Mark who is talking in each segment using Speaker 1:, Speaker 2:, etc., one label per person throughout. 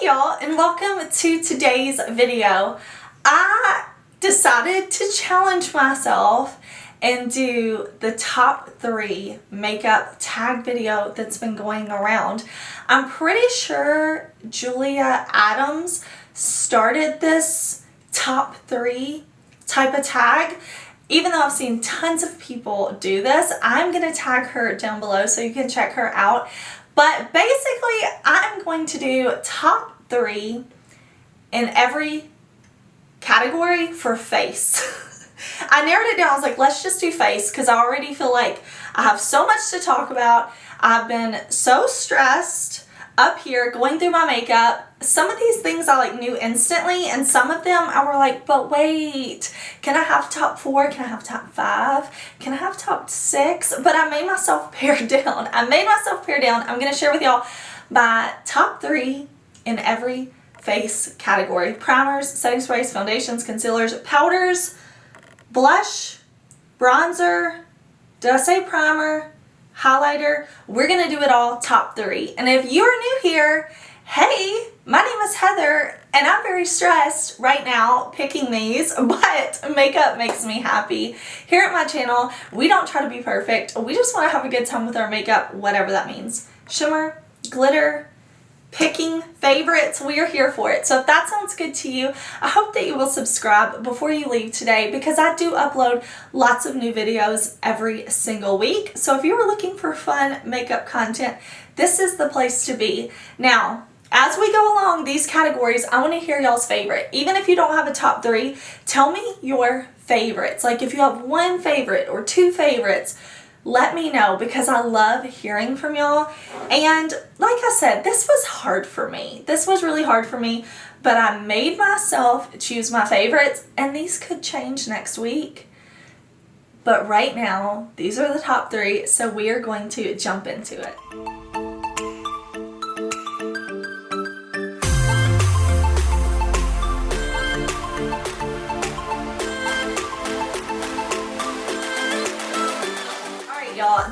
Speaker 1: Hey y'all, and welcome to today's video. I decided to challenge myself and do the top 3 makeup tag video that's been going around. I'm pretty sure Julia Adams started this top 3 type of tag. Even though I've seen tons of people do this, I'm going to tag her down below so you can check her out. But basically, I'm going to do top 3 in every category for face. I narrowed it down. I was like, let's just do face because I already feel like I have so much to talk about. I've been so stressed up here going through my makeup. Some of these things I like knew instantly, and some of them I were like, but wait, can I have top 4? Can I have top 5? Can I have top 6? But I made myself pare down. I'm going to share with y'all my top 3 in every face category. Primers, setting sprays, foundations, concealers, powders, blush, bronzer. Did I say primer? Highlighter. We're gonna do it all top 3. And if you're new here, hey, my name is Heather and I'm very stressed right now picking these, but makeup makes me happy. Here at my channel, we don't try to be perfect. We just want to have a good time with our makeup, whatever that means. Shimmer, glitter, picking favorites, we are here for it. So if that sounds good to you, I hope that you will subscribe before you leave today because I do upload lots of new videos every single week. So if you were looking for fun makeup content, this is the place to be. Now, as we go along these categories, I want to hear y'all's favorite. Even if you don't have a top 3, tell me your favorites. Like if you have 1 favorite or 2 favorites, let me know because I love hearing from y'all. And like I said, this was hard for me. This was really hard for me, but I made myself choose my favorites, and these could change next week. But right now, these are the top 3, so we are going to jump into it.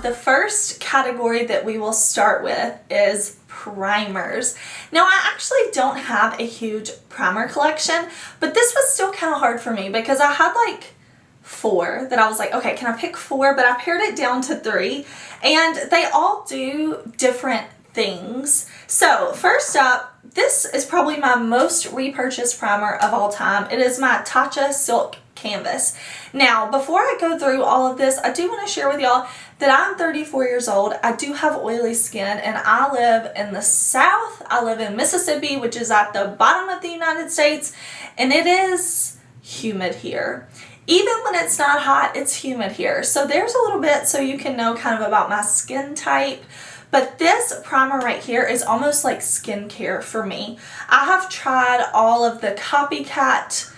Speaker 1: The first category that we will start with is primers. Now, I actually don't have a huge primer collection, but this was still kind of hard for me because I had like 4 that I was like, okay, can I pick 4? But I pared it down to 3, and they all do different things. So first up, this is probably my most repurchased primer of all time. It is my Tatcha Silk Canvas. Now, before I go through all of this, I do want to share with y'all that I'm 34 years old. I do have oily skin, and I live in the South. I live in Mississippi, which is at the bottom of the United States, and it is humid here. Even when it's not hot, it's humid here. So there's a little bit so you can know kind of about my skin type. But this primer right here is almost like skincare for me. I have tried all of the copycat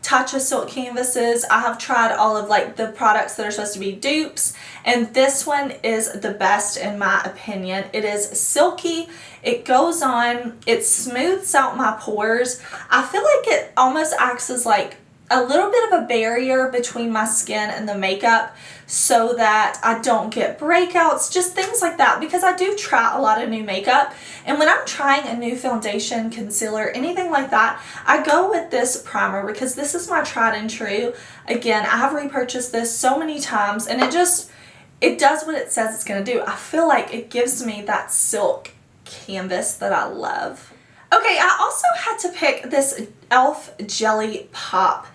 Speaker 1: Tatcha Silk Canvases. I have tried all of like the products that are supposed to be dupes, and this one is the best in my opinion. It is silky, it goes on, it smooths out my pores. I feel like it almost acts as like a little bit of a barrier between my skin and the makeup so that I don't get breakouts, just things like that, because I do try a lot of new makeup, and when I'm trying a new foundation, concealer, anything like that, I go with this primer because this is my tried and true. Again, I have repurchased this so many times, and it does what it says it's going to do. I feel like it gives me that silk canvas that I love. Okay, I also had to pick this e.l.f. Jelly Pop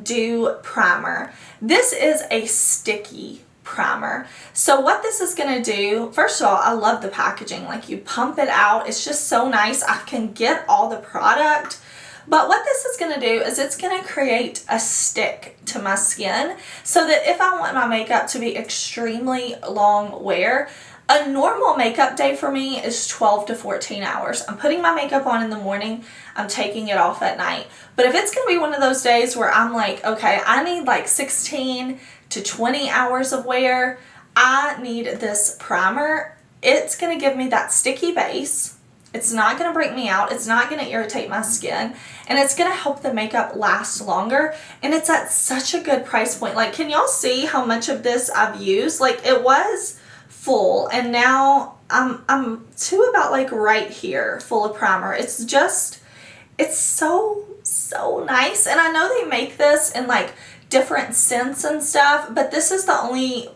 Speaker 1: Dew Primer. This is a sticky primer. So what this is going to do, first of all, I love the packaging. Like you pump it out. It's just so nice. I can get all the product. But what this is going to do is it's going to create a stick to my skin so that if I want my makeup to be extremely long wear, a normal makeup day for me is 12 to 14 hours. I'm putting my makeup on in the morning, I'm taking it off at night. But if it's going to be one of those days where I'm like, okay, I need like 16 to 20 hours of wear, I need this primer. It's going to give me that sticky base. It's not going to break me out. It's not going to irritate my skin. And it's going to help the makeup last longer. And it's at such a good price point. Like, can y'all see how much of this I've used? Like, it was full, and now I'm to about like right here full of primer. It's just It's so nice. And I know they make this in like different scents and stuff, but this is the only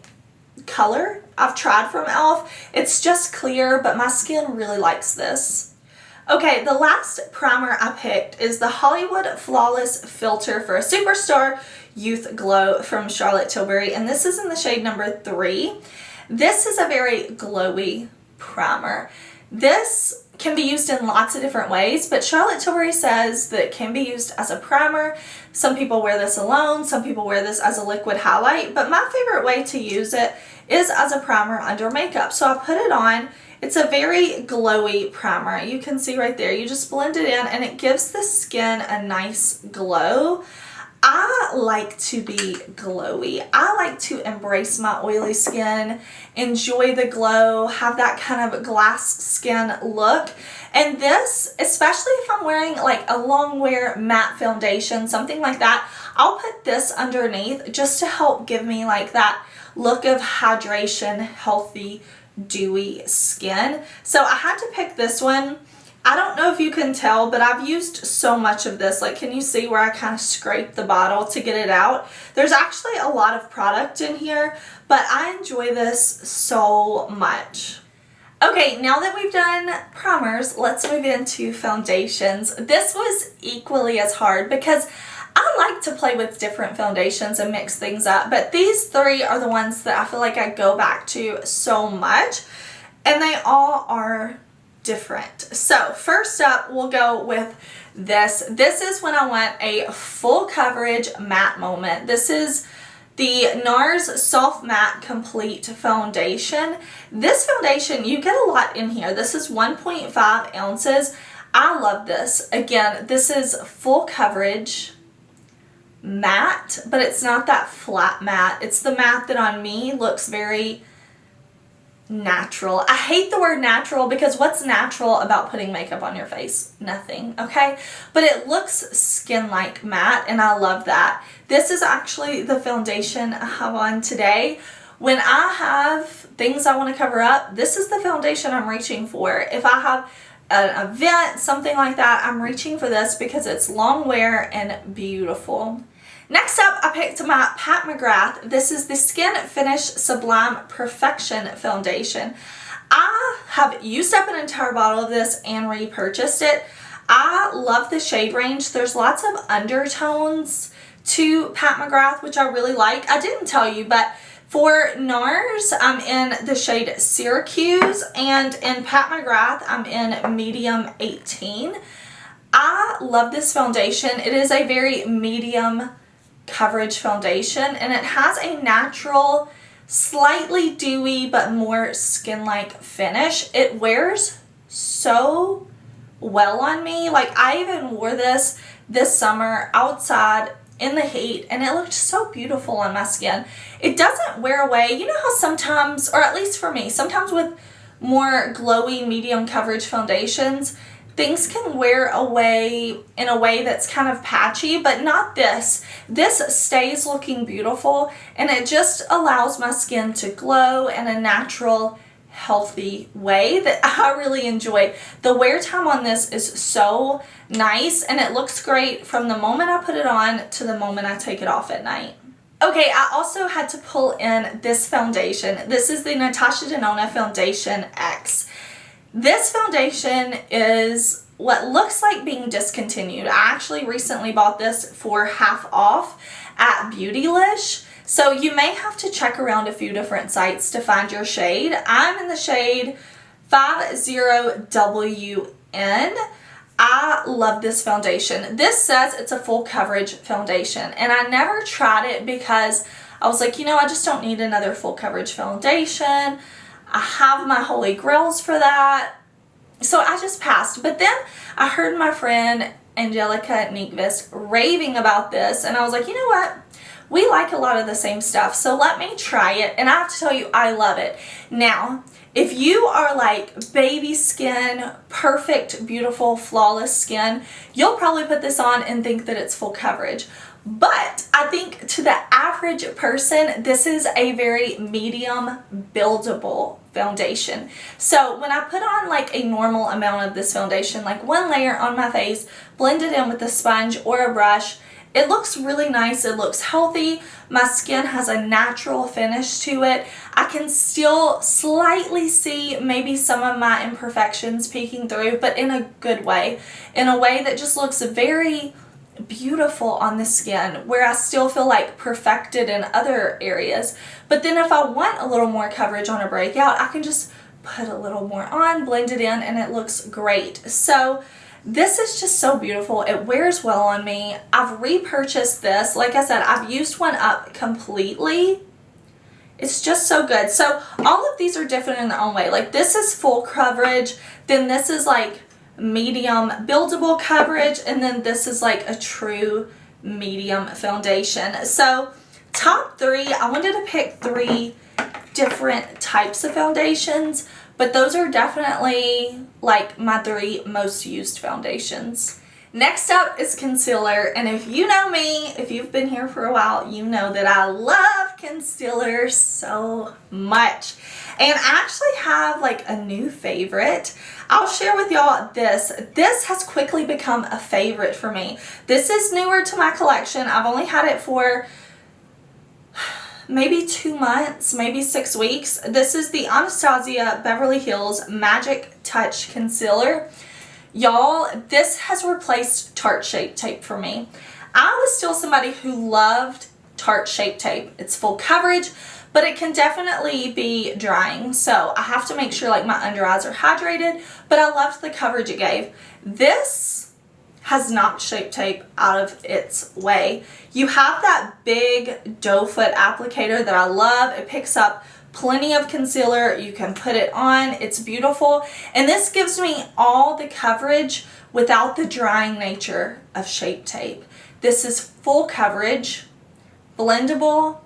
Speaker 1: color I've tried from e.l.f. It's just clear, but my skin really likes this. Okay, the last primer I picked is the Hollywood Flawless Filter for a Superstar Youth Glow from Charlotte Tilbury, and this is in the shade number 3. This is a very glowy primer. This can be used in lots of different ways, but Charlotte Tilbury says that it can be used as a primer. Some people wear this alone, some people wear this as a liquid highlight, but my favorite way to use it is as a primer under makeup. So I put it on. It's a very glowy primer. You can see right there, you just blend it in and it gives the skin a nice glow. I like to be glowy. I like to embrace my oily skin, enjoy the glow, have that kind of glass skin look. And this, especially if I'm wearing like a long wear matte foundation, something like that, I'll put this underneath just to help give me like that look of hydration, healthy, dewy skin. So I had to pick this one. I don't know if you can tell, but I've used so much of this. Like, can you see where I kind of scraped the bottle to get it out? There's actually a lot of product in here, but I enjoy this so much. Okay, now that we've done primers, let's move into foundations. This was equally as hard because I like to play with different foundations and mix things up, but these 3 are the ones that I feel like I go back to so much, and they all are different. So first up, we'll go with this. This is when I want a full coverage matte moment. This is the Nars Soft Matte Complete Foundation. This foundation, you get a lot in here. This is 1.5 ounces. I love this. Again, this is full coverage matte, but it's not that flat matte. It's the matte that on me looks very natural. I hate the word natural because what's natural about putting makeup on your face? Nothing, okay? But it looks skin-like matte, and I love that. This is actually the foundation I have on today. When I have things I want to cover up, this is the foundation I'm reaching for. If I have an event, something like that, I'm reaching for this because it's long wear and beautiful. Next up, I picked my Pat McGrath. This is the Skin Finish Sublime Perfection Foundation. I have used up an entire bottle of this and repurchased it. I love the shade range. There's lots of undertones to Pat McGrath, which I really like. I didn't tell you, but for Nars, I'm in the shade Syracuse, and in Pat McGrath, I'm in medium 18. I love this foundation. It is a very medium coverage foundation, and it has a natural, slightly dewy but more skin-like finish. It wears so well on me. Like, I even wore this summer outside in the heat, and it looked so beautiful on my skin. It doesn't wear away. You know how sometimes, or at least for me, sometimes with more glowy medium coverage foundations, things can wear away in a way that's kind of patchy, but not this. This stays looking beautiful, and it just allows my skin to glow in a natural, healthy way that I really enjoy. The wear time on this is so nice, and it looks great from the moment I put it on to the moment I take it off at night. Okay, I also had to pull in this foundation. This is the Natasha Denona Foundation X. This foundation is what looks like being discontinued. I actually recently bought this for half off at Beautylish. So you may have to check around a few different sites to find your shade. I'm in the shade 50WN. I love this foundation. This says it's a full coverage foundation, and I never tried it because I was like, you know, I just don't need another full coverage foundation. I have my holy grails for that. So I just passed. But then I heard my friend Angelica Nyqvist raving about this, and I was like, you know what? We like a lot of the same stuff, so let me try it. And I have to tell you, I love it. Now, if you are like baby skin, perfect, beautiful, flawless skin, you'll probably put this on and think that it's full coverage. But I think to the average person, this is a very medium buildable foundation. So when I put on like a normal amount of this foundation, like one layer on my face, blend it in with a sponge or a brush, it looks really nice. It looks healthy. My skin has a natural finish to it. I can still slightly see maybe some of my imperfections peeking through, but in a good way. In a way that just looks very beautiful on the skin, where I still feel like perfected in other areas. But then if I want a little more coverage on a breakout, I can just put a little more on, blend it in, and it looks great. So this is just so beautiful. It wears well on me. I've repurchased this. Like I said, I've used one up completely. It's just so good. So all of these are different in their own way. Like this is full coverage, then this is like medium buildable coverage, and then this is like a true medium foundation. So top three, I wanted to pick 3 different types of foundations, but those are definitely like my 3 most used foundations. Next up is concealer, and if you know me, if you've been here for a while, you know that I love concealer so much. And I actually have like a new favorite. I'll share with y'all this. This has quickly become a favorite for me. This is newer to my collection. I've only had it for maybe 2 months, maybe 6 weeks. This is the Anastasia Beverly Hills Magic Touch Concealer. Y'all, this has replaced Tarte Shape Tape for me. I was still somebody who loved Tarte Shape Tape. It's full coverage, but it can definitely be drying. So I have to make sure like my under eyes are hydrated, but I loved the coverage it gave. This has knocked Shape Tape out of its way. You have that big doe foot applicator that I love. It picks up plenty of concealer. You can put it on. It's beautiful. And this gives me all the coverage without the drying nature of Shape Tape. This is full coverage, blendable,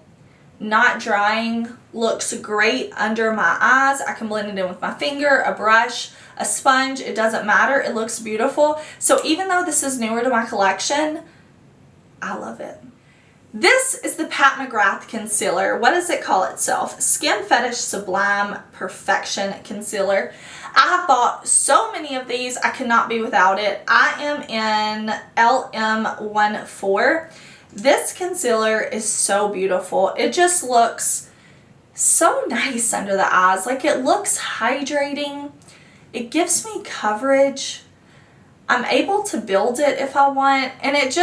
Speaker 1: not drying, looks great under my eyes. I can blend it in with my finger, a brush, a sponge. It doesn't matter. It looks beautiful. So even though this is newer to my collection, I love it. This is the Mcgrath Concealer. What does it call itself? Skin Fetish Sublime Perfection Concealer. I have bought so many of these, I cannot be without it. I am in LM14. This concealer is so beautiful. It just looks so nice under the eyes. Like it looks hydrating. It gives me coverage. I'm able to build it if I want, and it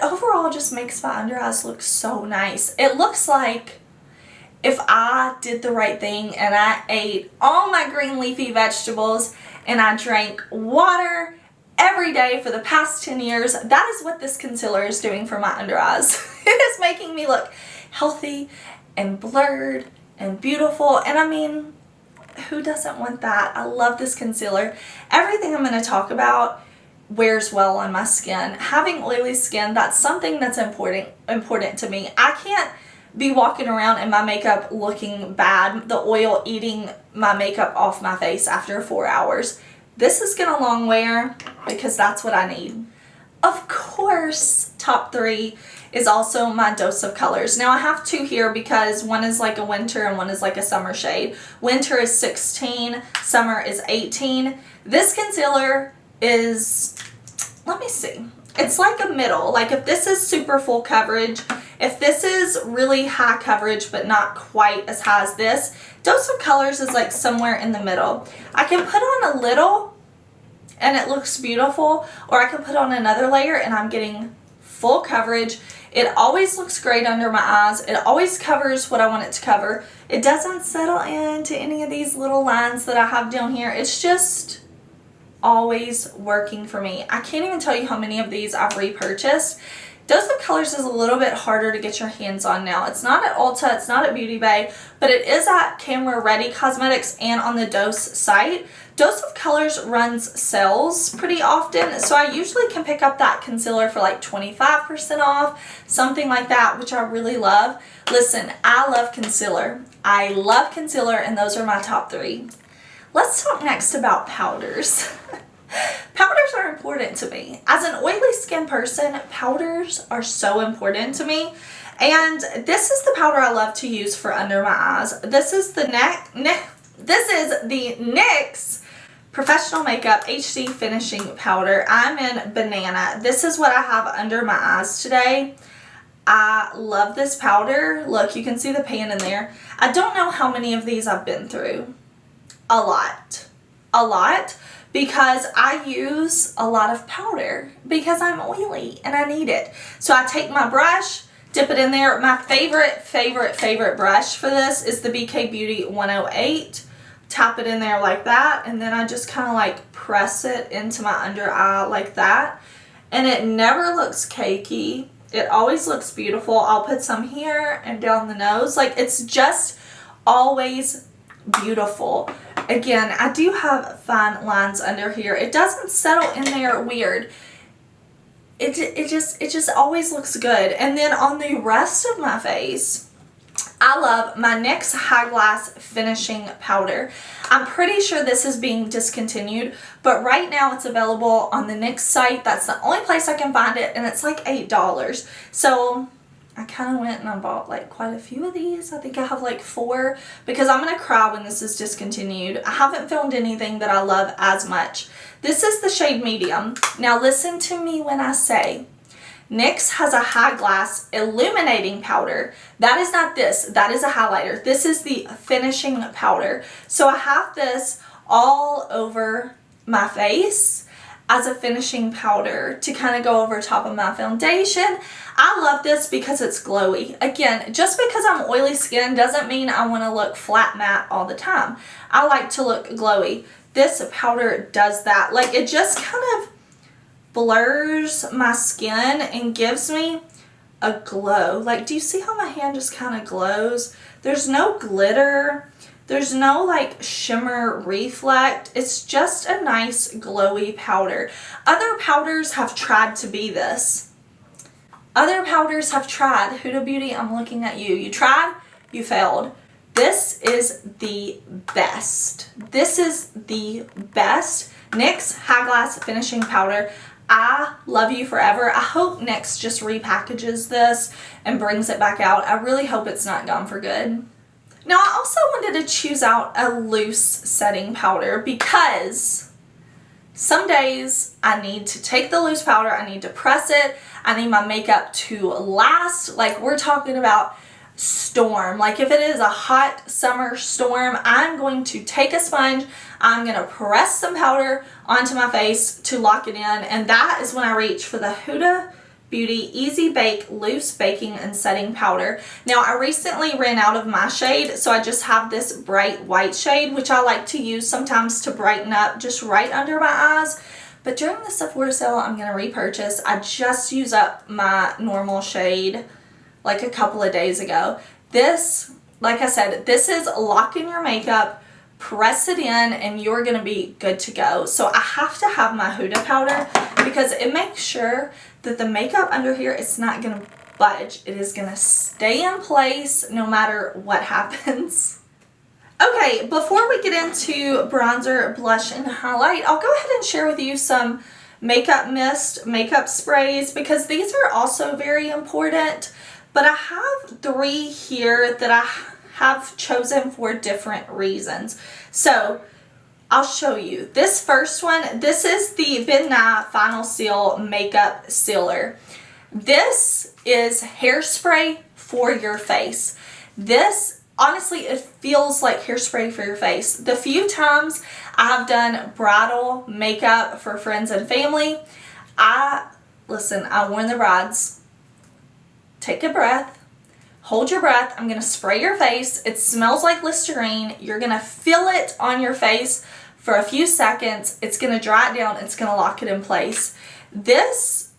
Speaker 1: overall just makes my under eyes look so nice. It looks like if I did the right thing and I ate all my green leafy vegetables and I drank water every day for the past 10 years, that is what this concealer is doing for my under eyes. It is making me look healthy and blurred and beautiful, and I mean, who doesn't want that? I love this concealer. Everything I'm going to talk about wears well on my skin. Having oily skin, that's something that's important to me. I can't be walking around in my makeup looking bad, the oil eating my makeup off my face after 4 hours. This is gonna long wear because that's what I need. Of course, top 3 is also my dose of colors. Now I have 2 here because one is like a winter and one is like a summer shade. Winter is 16, summer is 18. This concealer is, let me see, it's like a middle. Like if this is super full coverage, if this is really high coverage but not quite as high as this, dose of colors is like somewhere in the middle. I can put on a little and it looks beautiful, or I can put on another layer and I'm getting full coverage. It always looks great under my eyes. It always covers what I want it to cover. It doesn't settle into any of these little lines that I have down here. It's just always working for me. I can't even tell you how many of these I've repurchased. Dose of Colors is a little bit harder to get your hands on now. It's not at Ulta, it's not at Beauty Bay, but it is at Camera Ready Cosmetics and on the Dose site. Dose of Colors runs sales pretty often, so I usually can pick up that concealer for like 25% off, something like that, which I really love. Listen, I love concealer. I love concealer, and those are my top 3. Let's talk next about powders. Powders are important to me. As an oily skin person, powders are so important to me. And this is the powder I love to use for under my eyes. This is the NYX Professional Makeup HD Finishing Powder. I'm in Banana. This is what I have under my eyes today. I love this powder. Look, you can see the pan in there. I don't know how many of these I've been through. A lot. A lot. Because I use a lot of powder because I'm oily and I need it. So I take my brush, dip it in there. My favorite brush for this is the BK Beauty 108. Tap it in there like that, and then I just kind of like press it into my under eye like that. And it never looks cakey. It always looks beautiful. I'll put some here and down the nose. Like, it's just always beautiful. Again, I do have fine lines under here. It doesn't settle in there weird. It just always looks good. And then on the rest of my face, I love my NYX High Glass Finishing Powder. I'm pretty sure this is being discontinued, but right now it's available on the NYX site. That's the only place I can find it, and it's like $8. So I kind of went and I bought like quite a few of these. I think I have like 4 because I'm going to cry when this is discontinued. I haven't filmed anything that I love as much. This is the shade Medium. Now listen to me when I say NYX has a high glass illuminating powder. That is not this. That is a highlighter. This is the finishing powder. So I have this all over my face as a finishing powder to kind of go over top of my foundation. I love this because it's glowy. Again, just because I'm oily skin doesn't mean I want to look flat matte all the time. I like to look glowy. This powder does that. Like, it just kind of blurs my skin and gives me a glow. Like, do you see how my hand just kind of glows? There's no glitter. There's no like shimmer reflect. It's just a nice glowy powder. Other powders have tried to be this. Other powders have tried. Huda Beauty, I'm looking at you. You tried, you failed. This is the best. This is the best NYX High Glass Finishing Powder. I love you forever. I hope NYX just repackages this and brings it back out. I really hope it's not gone for good. Now, I also wanted to choose out a loose setting powder because some days I need to take the loose powder, I need to press it, I need my makeup to last. Like, we're talking about storm. Like, if it is a hot summer storm, I'm going to take a sponge, I'm going to press some powder onto my face to lock it in, and that is when I reach for the Huda Beauty Easy Bake Loose Baking and Setting Powder. Now, I recently ran out of my shade, so I just have this bright white shade, which I like to use sometimes to brighten up just right under my eyes. But during the Sephora sale, I'm going to repurchase. I just used up my normal shade like a couple of days ago. This, like I said, this is lock in your makeup, press it in, and you're going to be good to go. So I have to have my Huda powder because it makes sure that the makeup under here is not going to budge. It is going to stay in place no matter what happens. Okay, before we get into bronzer, blush, and highlight, I'll go ahead and share with you some makeup mist, makeup sprays, because these are also very important. But I have 3 here that I have chosen for different reasons. So I'll show you. This first one, this is the Ben Nye Final Seal Makeup Sealer. This is hairspray for your face. This, honestly, it feels like hairspray for your face. The few times I have done bridal makeup for friends and family, I warn the brides, take a breath. Hold your breath. I'm going to spray your face. It smells like Listerine. You're going to feel it on your face for a few seconds. It's going to dry it down. It's going to lock it in place. This,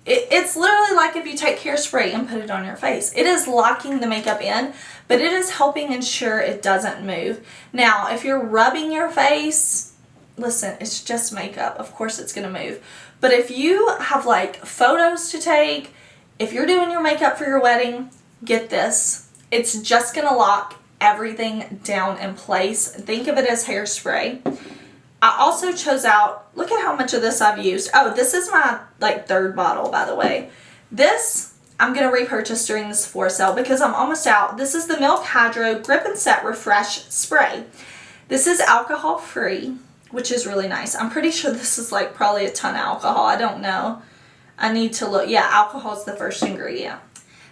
Speaker 1: it's literally like if you take hairspray and put it on your face. It is locking the makeup in, but it is helping ensure it doesn't move. Now, if you're rubbing your face, listen, it's just makeup. Of course it's going to move. But if you have like photos to take, if you're doing your makeup for your wedding, get this. It's just going to lock everything down in place. Think of it as hairspray. I also chose out, look at how much of this I've used. Oh, this is my like 3rd bottle, by the way. This I'm going to repurchase during this Sephora sale because I'm almost out. This is the Milk Hydro Grip and Set Refresh Spray. This is alcohol free, which is really nice. I'm pretty sure this is like probably a ton of alcohol. I don't know. I need to look. Yeah, alcohol is the first ingredient.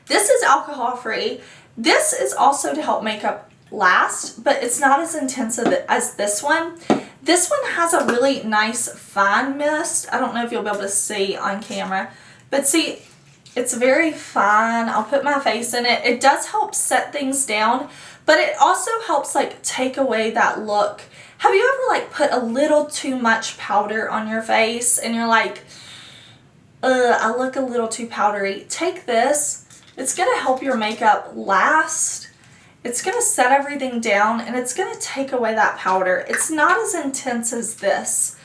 Speaker 1: This is alcohol free. This is also to help makeup last, but it's not as intensive as this one. This one has a really nice fine mist. I don't know if you'll be able to see on camera, but see, it's very fine. I'll put my face in it. It does help set things down, but it also helps like take away that look. Have you ever like put a little too much powder on your face and you're like, I look a little too powdery? Take this. It's going to help your makeup last. It's going to set everything down and it's going to take away that powder. It's not as intense as this.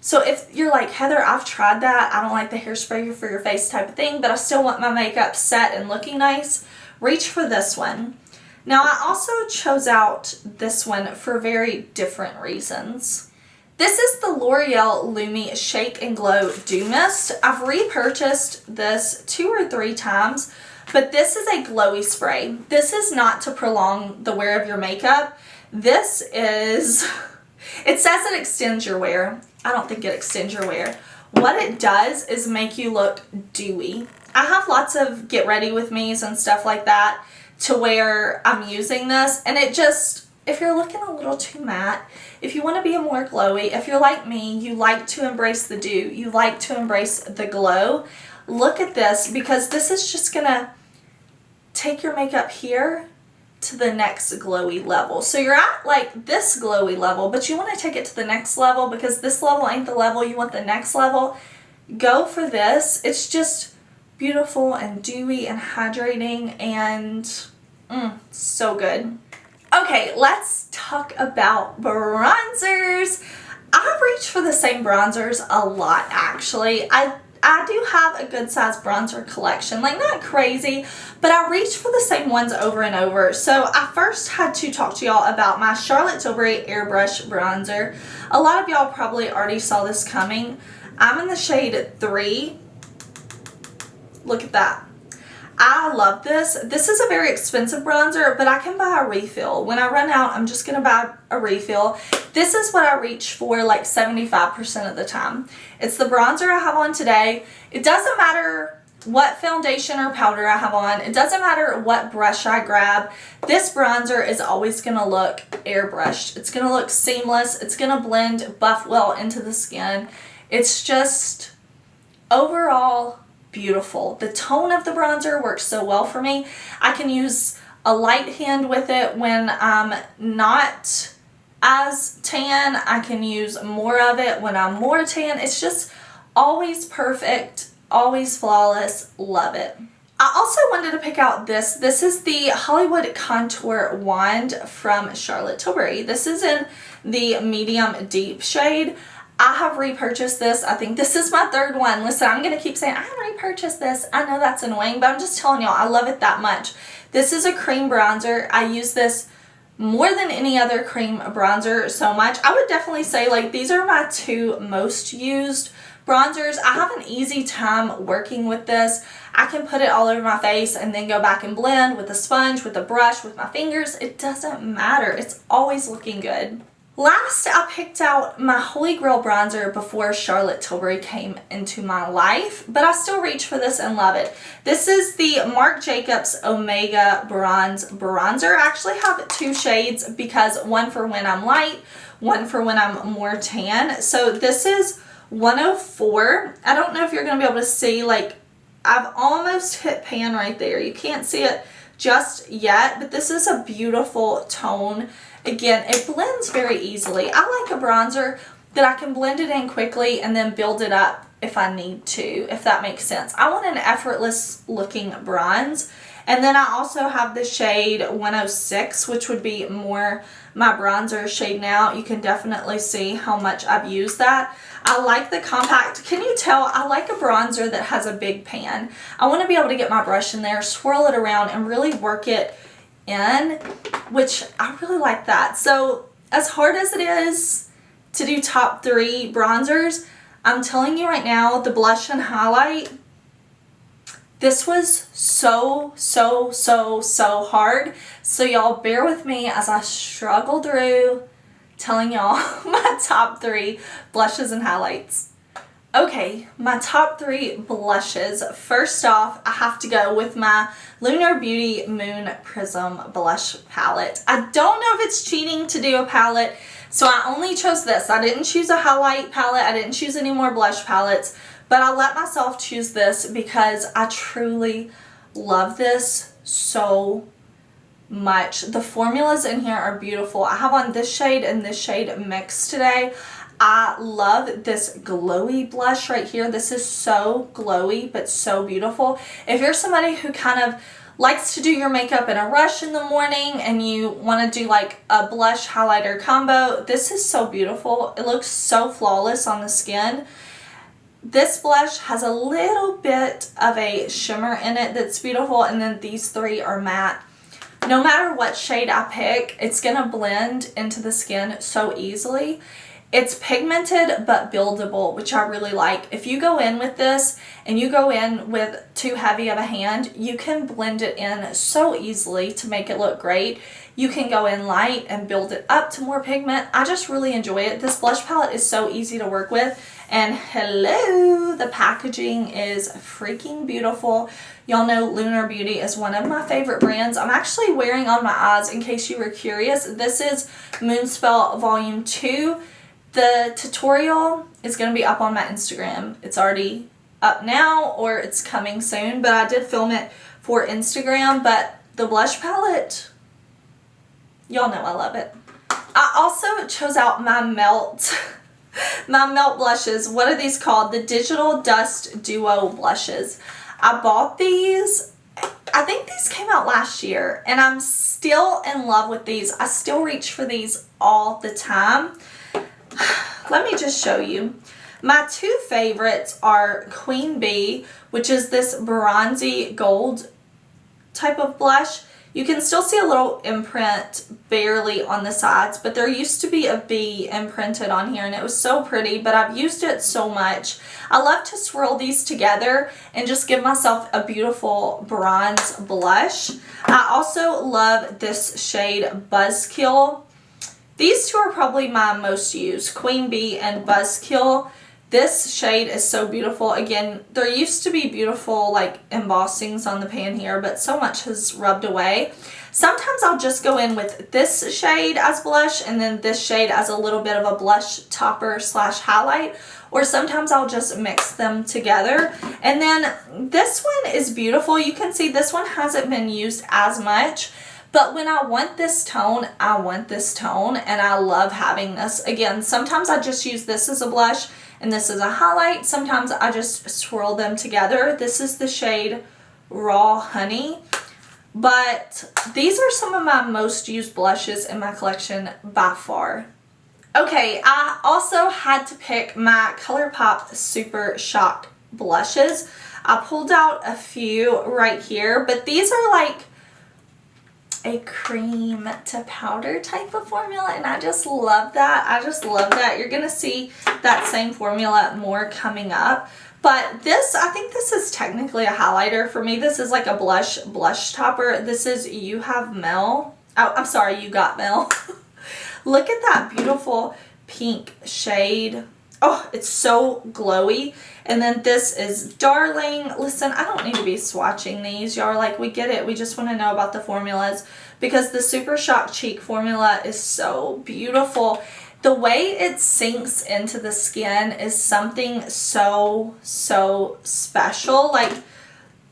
Speaker 1: So if you're like, Heather, I've tried that. I don't like the hairspray for your face type of thing, but I still want my makeup set and looking nice, reach for this one. Now I also chose out this one for very different reasons. This is the L'Oreal Lumi Shake and Glow Dew Mist. I've repurchased this 2 or 3 times. But this is a glowy spray. This is not to prolong the wear of your makeup. This is, it says it extends your wear. I don't think it extends your wear. What it does is make you look dewy. I have lots of get ready with me's and stuff like that to where I'm using this. And it just, if you're looking a little too matte, if you want to be more glowy, if you're like me, you like to embrace the dew, you like to embrace the glow, look at this because this is just going to take your makeup here to the next glowy level. So you're at like this glowy level, but you want to take it to the next level because this level ain't the level. You want the next level. Go for this. It's just beautiful and dewy and hydrating and so good. Okay, let's talk about bronzers. I've reached for the same bronzers a lot actually. I do have a good size bronzer collection, like not crazy, but I reach for the same ones over and over. So I first had to talk to y'all about my Charlotte Tilbury Airbrush bronzer. A lot of y'all probably already saw this coming. I'm in the shade 3. Look at that. I love this. This is a very expensive bronzer, but I can buy a refill. When I run out, I'm just going to buy a refill. This is what I reach for like 75% of the time. It's the bronzer I have on today. It doesn't matter what foundation or powder I have on. It doesn't matter what brush I grab. This bronzer is always going to look airbrushed. It's going to look seamless. It's going to blend buff well into the skin. It's just overall beautiful. The tone of the bronzer works so well for me. I can use a light hand with it when I'm not as tan. I can use more of it when I'm more tan. It's just always perfect, always flawless. Love it. I also wanted to pick out this. This is the Hollywood Contour Wand from Charlotte Tilbury. This is in the medium deep shade. I have repurchased this. I think this is my 3rd one. Listen, I'm going to keep saying I repurchased this. I know that's annoying, but I'm just telling y'all I love it that much. This is a cream bronzer. I use this more than any other cream bronzer so much. I would definitely say like these are my 2 most used bronzers. I have an easy time working with this. I can put it all over my face and then go back and blend with a sponge, with a brush, with my fingers. It doesn't matter. It's always looking good. Last, I picked out my Holy Grail bronzer before Charlotte Tilbury came into my life, but I still reach for this and love it. This is the Marc Jacobs Omega Bronze Bronzer. I actually have 2 shades because one for when I'm light, one for when I'm more tan. So this is 104. I don't know if you're going to be able to see, like I've almost hit pan right there. You can't see it just yet, but this is a beautiful tone. Again, it blends very easily. I like a bronzer that I can blend it in quickly and then build it up if I need to, if that makes sense. I want an effortless looking bronze. And then I also have the shade 106, which would be more my bronzer shade now. You can definitely see how much I've used that. I like the compact. Can you tell? I like a bronzer that has a big pan. I want to be able to get my brush in there, swirl it around, and really work it in, which I really like that. So as hard as it is to do top 3 bronzers, I'm telling you right now, the blush and highlight, this was so hard. So y'all bear with me as I struggle through telling y'all my top 3 blushes and highlights. Okay, my top 3 blushes. First off, I have to go with my Lunar Beauty Moon Prism blush palette. I don't know if it's cheating to do a palette, so I only chose this. I didn't choose a highlight palette. I didn't choose any more blush palettes, but I let myself choose this because I truly love this so much. The formulas in here are beautiful. I have on this shade and this shade mixed today. I love this glowy blush right here. This is so glowy but so beautiful. If you're somebody who kind of likes to do your makeup in a rush in the morning and you want to do like a blush highlighter combo, this is so beautiful. It looks so flawless on the skin. This blush has a little bit of a shimmer in it that's beautiful, and then these 3 are matte. No matter what shade I pick, it's going to blend into the skin so easily. It's pigmented but buildable, which I really like. If you go in with this and you go in with too heavy of a hand, you can blend it in so easily to make it look great. You can go in light and build it up to more pigment. I just really enjoy it. This blush palette is so easy to work with. And hello, the packaging is freaking beautiful. Y'all know Lunar Beauty is one of my favorite brands. I'm actually wearing on my eyes, in case you were curious. This is Moonspell Volume 2. The tutorial is going to be up on my Instagram. It's already up now, or it's coming soon, but I did film it for Instagram. But the blush palette, y'all know I love it. I also chose out my melt blushes. What are these called? The Digital Dust Duo blushes. I bought these, I think these came out last year, and I'm still in love with these. I still reach for these all the time. Let me just show you. My 2 favorites are Queen Bee, which is this bronzy gold type of blush. You can still see a little imprint barely on the sides, but there used to be a bee imprinted on here, and it was so pretty, but I've used it so much. I love to swirl these together and just give myself a beautiful bronze blush. I also love this shade Buzzkill. These 2 are probably my most used, Queen Bee and Buzzkill. This shade is so beautiful. Again, there used to be beautiful like embossings on the pan here, but so much has rubbed away. Sometimes I'll just go in with this shade as blush and then this shade as a little bit of a blush topper slash highlight, or sometimes I'll just mix them together. And then this one is beautiful. You can see this one hasn't been used as much. But when I want this tone, I want this tone, and I love having this. Again, sometimes I just use this as a blush and this is a highlight. Sometimes I just swirl them together. This is the shade Raw Honey. But these are some of my most used blushes in my collection by far. Okay, I also had to pick my ColourPop Super Shock blushes. I pulled out a few right here, but these are like a cream to powder type of formula, and I just love that. I just love that. You're gonna see that same formula more coming up, but this, I think this is technically a highlighter for me. This is like a blush topper. This is You Have Mel. Oh, I'm sorry, You Got Mel. Look at that beautiful pink shade. Oh, it's so glowy. And then this is Darling. Listen, I don't need to be swatching these. Y'all are like, we get it. We just want to know about the formulas, because the Super Shock Cheek formula is so beautiful. The way it sinks into the skin is something so special. Like,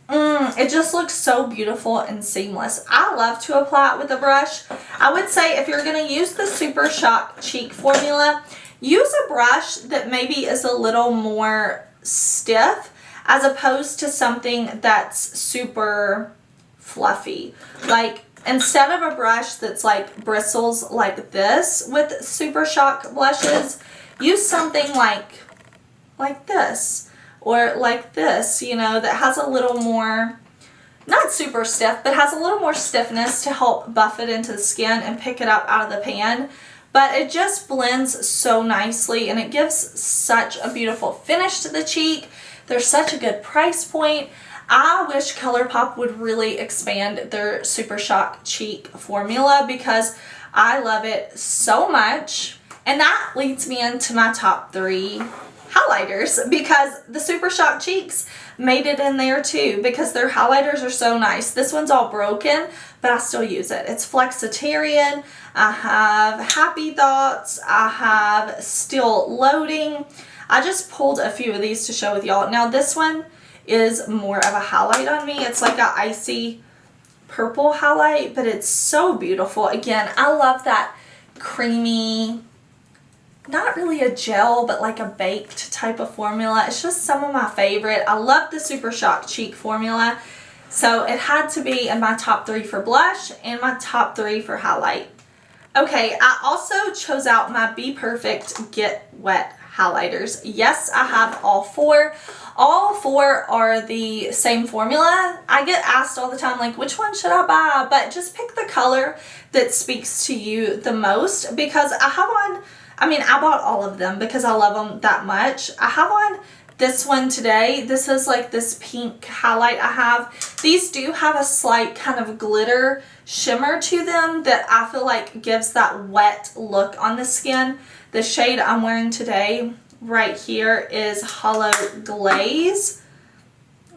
Speaker 1: it just looks so beautiful and seamless. I love to apply it with a brush. I would say if you're going to use the Super Shock Cheek formula, use a brush that maybe is a little more stiff as opposed to something that's super fluffy. Like, instead of a brush that's like bristles like this with Super Shock blushes, use something like this or like this, you know, that has a little more, not super stiff, but has a little more stiffness to help buff it into the skin and pick it up out of the pan. but it just blends so nicely and it gives such a beautiful finish to the cheek. They're such a good price point. I wish ColourPop would really expand their Super Shock Cheek formula because I love it so much. And that leads me into my top 3 highlighters because the Super Shock Cheeks made it in there too because their highlighters are so nice. This one's all broken, but I still use it. It's Flexitarian. I have Happy Thoughts. I have Still Loading. I just pulled a few of these to show with y'all. Now this one is more of a highlight on me. It's like an icy purple highlight, but it's so beautiful. Again, I love that creamy, not really a gel, but like a baked type of formula. It's just some of my favorite. I love the Super Shock Cheek formula. So it had to be in my top 3 for blush and my top 3 for highlight. Okay, I also chose out my Be Perfect Get Wet highlighters. Yes, I have all 4. All 4 are the same formula. I get asked all the time, like, which one should I buy? But just pick the color that speaks to you the most because I have on, I mean, I bought all of them because I love them that much. I have on this one today. This is like this pink highlight I have. These do have a slight kind of glitter shimmer to them that I feel like gives that wet look on the skin. The shade I'm wearing today right here is Hollow Glaze.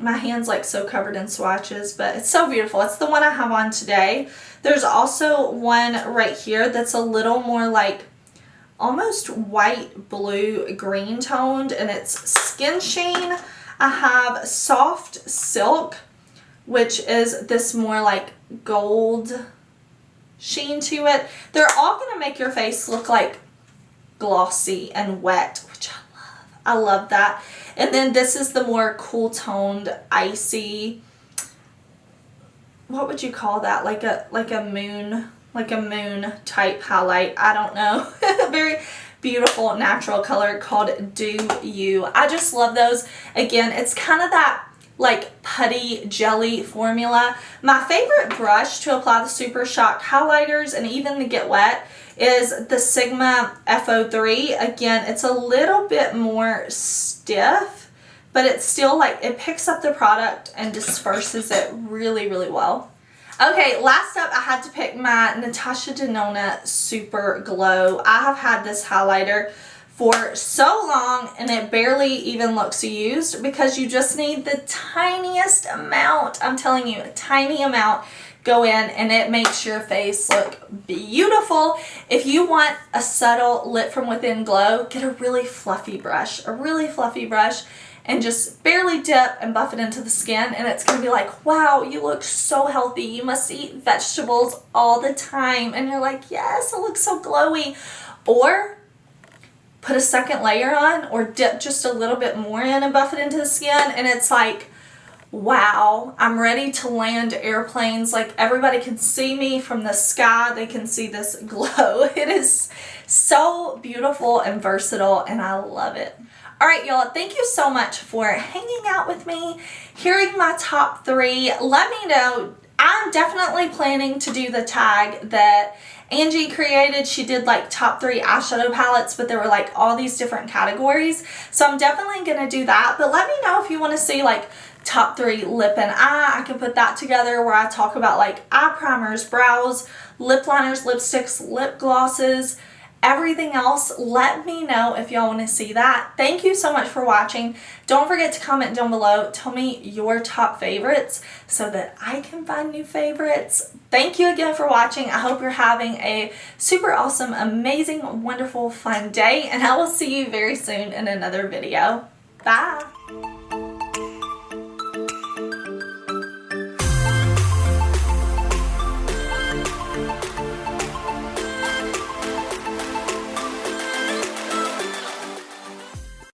Speaker 1: My hand's like so covered in swatches, but it's so beautiful. It's the one I have on today. There's also one right here that's a little more like almost white, blue, green toned, and it's Skin Sheen. I have Soft Silk, which is this more like gold sheen to it. They're all going to make your face look like glossy and wet, which I love. I love that. And then this is the more cool toned, icy, what would you call that? Like a moon type highlight. I don't know. Very beautiful natural color called Do You. I just love those. Again, it's kind of that like putty jelly formula. My favorite brush to apply the Super Shock highlighters and even the Get Wet is the Sigma FO3. Again, it's a little bit more stiff, but it's still like, it picks up the product and disperses it really, really well. Okay, last up I had to pick my Natasha Denona Super Glow. I have had this highlighter for so long and it barely even looks used because you just need the tiniest amount. I'm telling you, a tiny amount go in and it makes your face look beautiful. If you want a subtle lit from within glow, get a really fluffy brush, and just barely dip and buff it into the skin and it's going to be like, wow, you look so healthy. You must eat vegetables all the time. And you're like, yes, it looks so glowy. Or put a second layer on or dip just a little bit more in and buff it into the skin and it's like, wow, I'm ready to land airplanes. Like everybody can see me from the sky. They can see this glow. It is so beautiful and versatile and I love it. Alright y'all, thank you so much for hanging out with me, hearing my top 3. Let me know. I'm definitely planning to do the tag that Angie created. She did like top 3 eyeshadow palettes, but there were like all these different categories. So I'm definitely going to do that. But let me know if you want to see like top 3 lip and eye. I can put that together where I talk about like eye primers, brows, lip liners, lipsticks, lip glosses, everything else. Let me know if y'all want to see that. Thank you so much for watching. Don't forget to comment down below. Tell me your top favorites so that I can find new favorites. Thank you again for watching. I hope you're having a super awesome, amazing, wonderful, fun day, and I will see you very soon in another video. Bye!